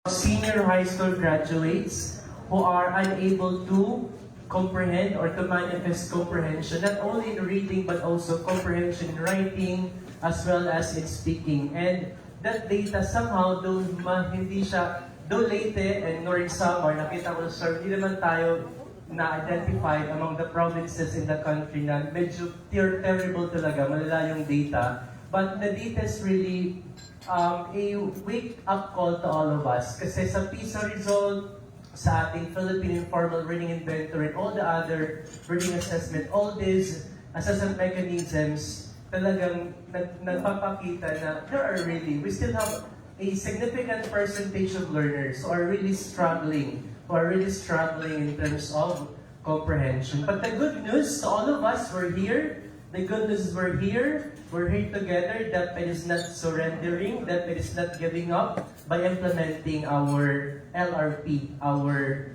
senior high school graduates who are unable to comprehend or to manifest comprehension, not only in reading but also comprehension in writing as well as in speaking. And that data somehow, hindi siya, though Leyte and nor in Samar, nakita ko sir, hindi naman tayo na-identified among the provinces in the country na medyo terrible talaga, malala yung data. But the data is really a wake-up call to all of us. Kasi sa PISA result, sa ating Philippine Informal Reading Inventory, and all the other reading assessment, all these assessment mechanisms talagang nagpapakita na we still have a significant percentage of learners who are really struggling in terms of comprehension. But the good news to all of us, we're here. The good news is we're here together, that it is not surrendering, that it is not giving up by implementing our LRP, our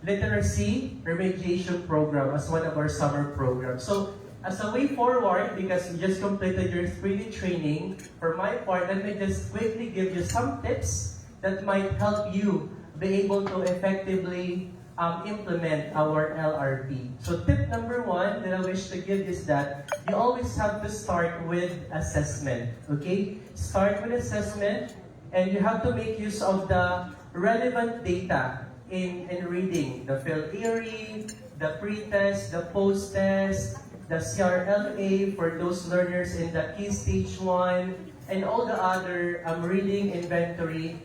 literacy remediation program as one of our summer programs. So, as a way forward, because you just completed your 3D training, for my part, let me just quickly give you some tips that might help you be able to effectively implement our LRP. So tip number one that I wish to give is that you always have to start with assessment. Okay? Start with assessment, and you have to make use of the relevant data in reading. The field theory, the pre-test, the post-test, the CRLA for those learners in the Key Stage 1, and all the other reading inventory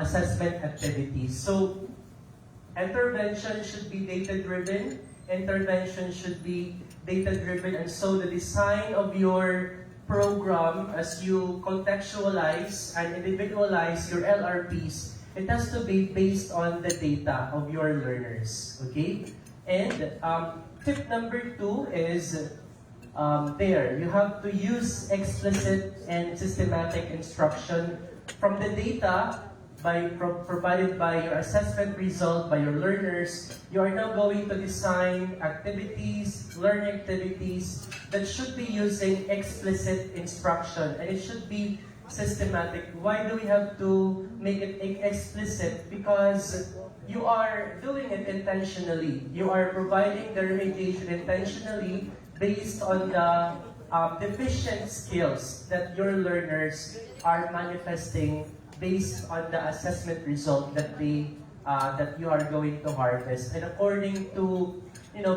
assessment activities. So intervention should be data-driven. Intervention should be data-driven, and so the design of your program, as you contextualize and individualize your LRPs, it has to be based on the data of your learners. Okay? And tip number two is you have to use explicit and systematic instruction from the data provided by your assessment result, by your learners. You are now going to design activities, learning activities that should be using explicit instruction, and it should be systematic. Why do we have to make it explicit? Because you are doing it intentionally. You are providing the remediation intentionally based on the deficient skills that your learners are manifesting based on the assessment result that you are going to harvest. And according to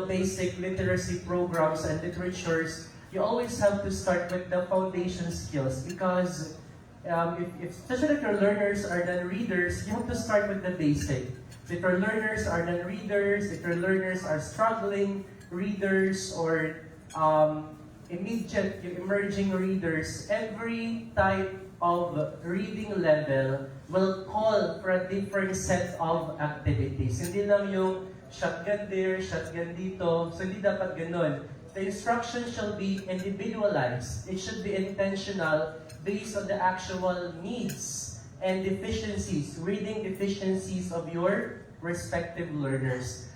basic literacy programs and literatures, you always have to start with the foundation skills, because especially if your learners are non-readers, you have to start with the basic. So if your learners are non-readers, if your learners are struggling readers or immediate emerging readers, every type of reading level will call for a different set of activities. Hindi lang yung shotgun there, shotgun dito. So hindi dapat ganun. The instruction shall be individualized. It should be intentional based on the actual needs and deficiencies, reading deficiencies of your respective learners.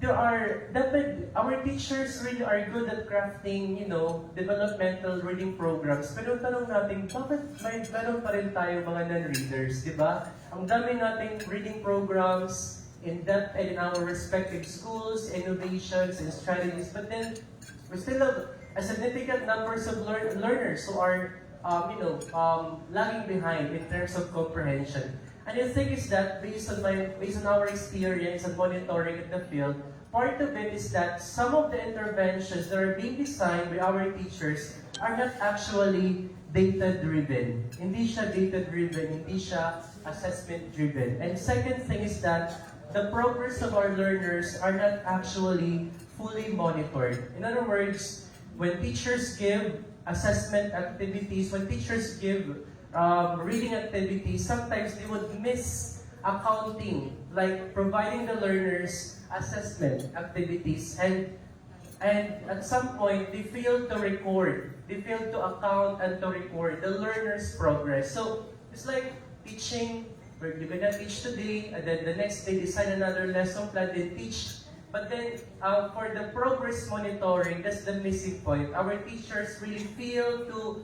Our teachers really are good at crafting, developmental reading programs. Pero tanong natin, bakit may meron pa rin tayo mga non-readers, di ba? Ang dami nating reading programs in depth and in our respective schools, innovations and strategies, but then we still have a significant numbers of learners who are, lagging behind in terms of comprehension. And the thing is that based on our experience and monitoring in the field, part of it is that some of the interventions that are being designed by our teachers are not actually data-driven. Hindi siya data-driven, hindi siya assessment-driven. And second thing is that the progress of our learners are not actually fully monitored. In other words, when teachers give assessment activities, when teachers give reading activities, sometimes they would miss accounting, like providing the learners assessment activities, and at some point they fail to account and to record the learner's progress. So it's like teaching, where you're gonna teach today, and then the next day decide another lesson plan, then teach. But then for the progress monitoring, that's the missing point. Our teachers really fail to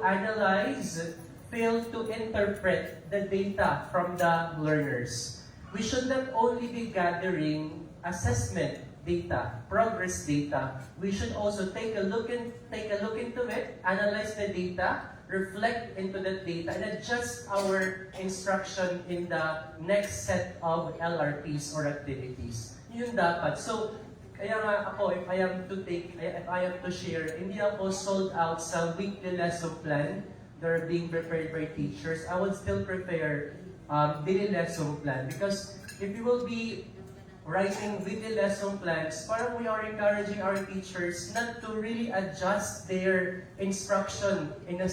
analyze fail to interpret the data from the learners. We should not only be gathering assessment data, progress data. We should also take a look into it, analyze the data, reflect into that data, and adjust our instruction in the next set of LRPs or activities. Yun dapat. So, kaya nga ako, if I am to share, hindi ako sold out sa weekly lesson plan that are being prepared by teachers. I would still prepare daily lesson plan because if you will be writing weekly lesson plans, parang we are encouraging our teachers not to really adjust their instruction in a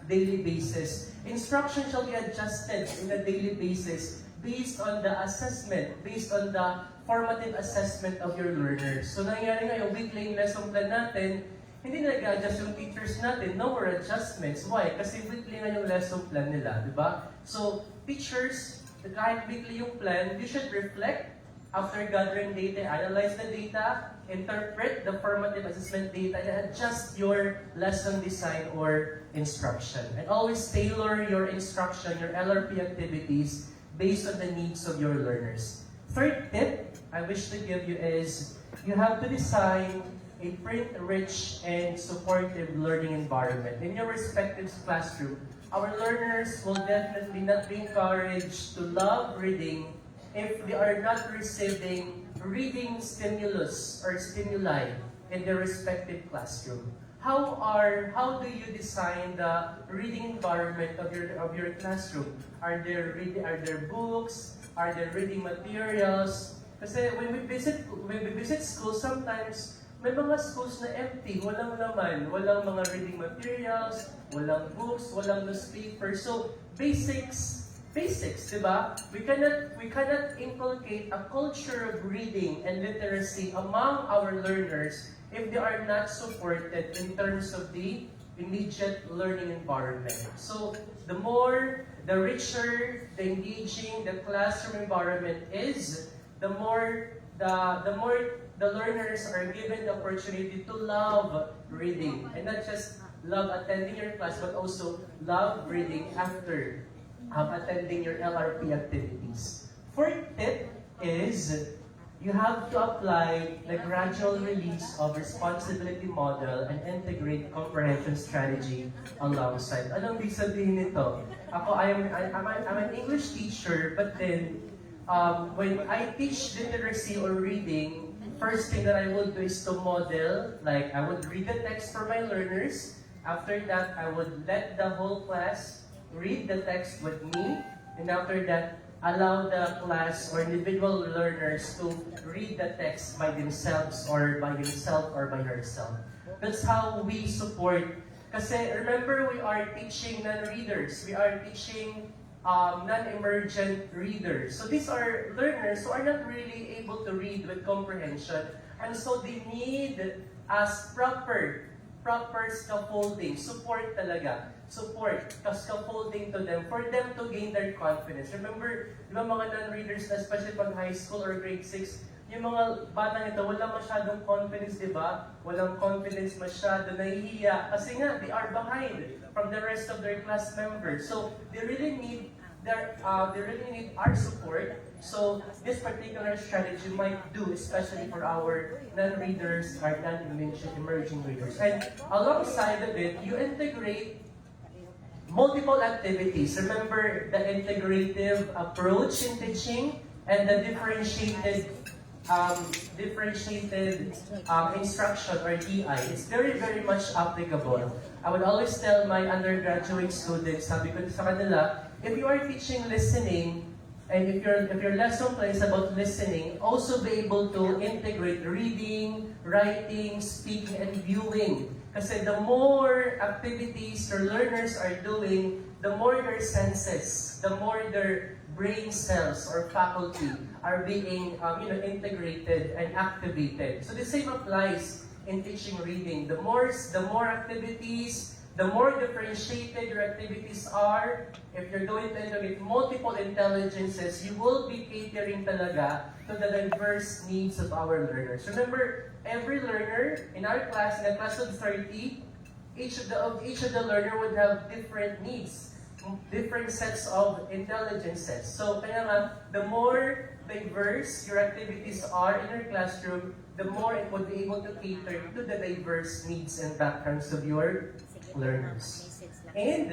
daily basis. Instruction shall be adjusted in a daily basis based on the assessment, based on the formative assessment of your learners. So nangyayari ngayon, weekly lesson plan natin, hindi na nag-adjust yung teachers natin, no more adjustments. Why? Kasi weekly na yung lesson plan nila, di ba? So, teachers, kahit weekly yung plan, you should reflect after gathering data, analyze the data, interpret the formative assessment data, and adjust your lesson design or instruction. And always tailor your instruction, your LRP activities, based on the needs of your learners. Third tip I wish to give you is you have to design a print-rich and supportive learning environment. In your respective classroom, our learners will definitely not be encouraged to love reading if they are not receiving reading stimulus or stimuli in their respective classroom. How do you design the reading environment of your classroom? Are there books? Are there reading materials? Kasi when we visit schools, sometimes may mga schools na empty, walang laman, walang mga reading materials, walang books, walang newspapers. So basics, di ba? We cannot inculcate a culture of reading and literacy among our learners if they are not supported in terms of the immediate learning environment. So the richer, the engaging the classroom environment is, the more the learners are given the opportunity to love reading, and not just love attending your class, but also love reading after attending your LRP activities. Fourth tip is you have to apply the gradual release of responsibility model and integrate comprehension strategy alongside. Anong ibig sabihin nito? Ako, I'm an English teacher, but then when I teach literacy or reading, first thing that I would do is to model, like I would read the text for my learners. After that, I would let the whole class read the text with me, and after that, allow the class or individual learners to read the text by themselves or by himself or by herself. That's how we support. Kasi remember, we are teaching non-readers. We are teaching non-emergent readers. So these are learners who are not really able to read with comprehension, and so they need as proper scaffolding, support talaga. Support, scaffolding to them for them to gain their confidence. Remember, di ba mga non-readers, especially pag high school or grade 6, yung mga bata nito, walang masyadong confidence, di ba? Walang confidence masyado, nahihiya. Kasi nga, they are behind from the rest of their class members. So, they really need our support. So, this particular strategy might do, especially for our non-readers or non-emerging readers. And alongside of it, you integrate multiple activities. Remember the integrative approach in teaching and the differentiated instruction or DI. It's very, very much applicable. I would always tell my undergraduate students, sabi ko sa kanila, if you are teaching listening, and if your lesson plan is about listening, also be able to integrate reading, writing, speaking, and viewing. Kasi the more activities your learners are doing, the more their senses, the more their brain cells or faculty are being integrated and activated. So the same applies in teaching reading. The more activities, the more differentiated your activities are, if you're going to integrate multiple intelligences, you will be catering talaga to the diverse needs of our learners. Remember, every learner in our class, in a class of 30, each of the learner would have different needs, different sets of intelligences. So kaya nga, the more diverse your activities are in your classroom, the more it would be able to cater to the diverse needs and backgrounds of your learners. And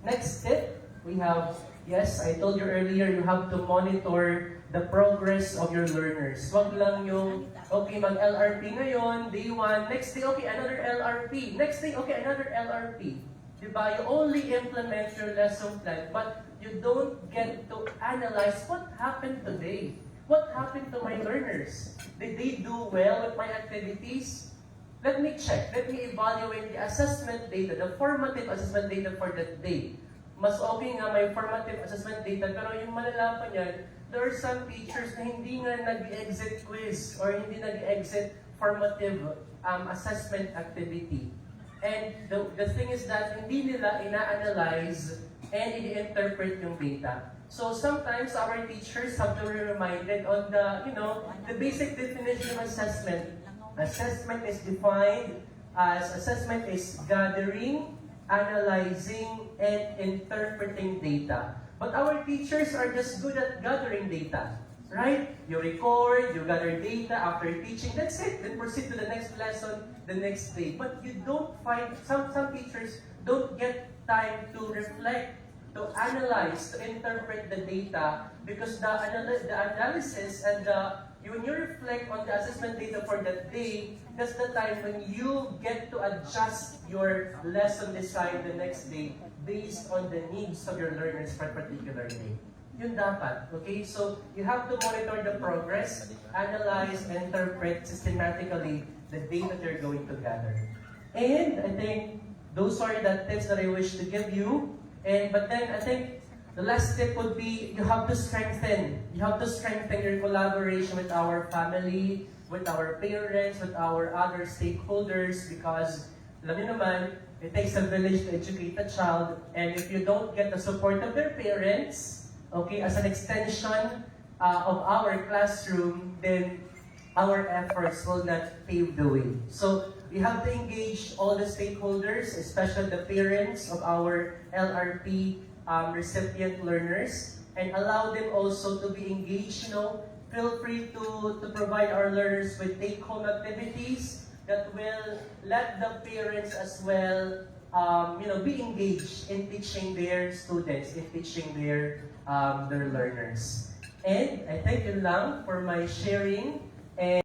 next tip, we have, yes, I told you earlier, you have to monitor the progress of your learners. Wag lang yung, okay, mag-LRP ngayon, day 1, next day, okay, another LRP. Next day, okay, another LRP. Diba? You only implement your lesson plan, but you don't get to analyze what happened today. What happened to my learners? Did they do well with my activities? Let me check. Let me evaluate the assessment data, the formative assessment data for that day. Mas okay nga may formative assessment data, pero yung malalaman yan, there are some teachers na hindi nga nag-exit quiz or hindi nag-exit formative assessment activity. And the thing is that hindi nila ina-analyze and i-interpret yung data. So sometimes our teachers have to be reminded on the basic definition of assessment. Assessment is defined as assessment is gathering, analyzing, and interpreting data. But our teachers are just good at gathering data, right? You record, you gather data after teaching, that's it. Then proceed to the next lesson the next day. But you don't find, some teachers don't get time to reflect, to analyze, to interpret the data because the analysis and when you reflect on the assessment data for that day, that's the time when you get to adjust your lesson design the next day based on the needs of your learners for a particular day. Yun dapat, okay? So, you have to monitor the progress, analyze, and interpret systematically the data that you're going to gather. And I think those are the tips that I wish to give you. But then I think the last tip would be you have to strengthen your collaboration with our family, with our parents, with our other stakeholders because alam niyo naman, it takes a village to educate a child, and if you don't get the support of their parents, okay, as an extension of our classroom, then our efforts will not pave the way. So we have to engage all the stakeholders, especially the parents of our LRP recipient learners, and allow them also to be engaged. Feel free to provide our learners with take-home activities that will let the parents as well, be engaged in teaching their students, in teaching their learners. And I thank you lang for my sharing. And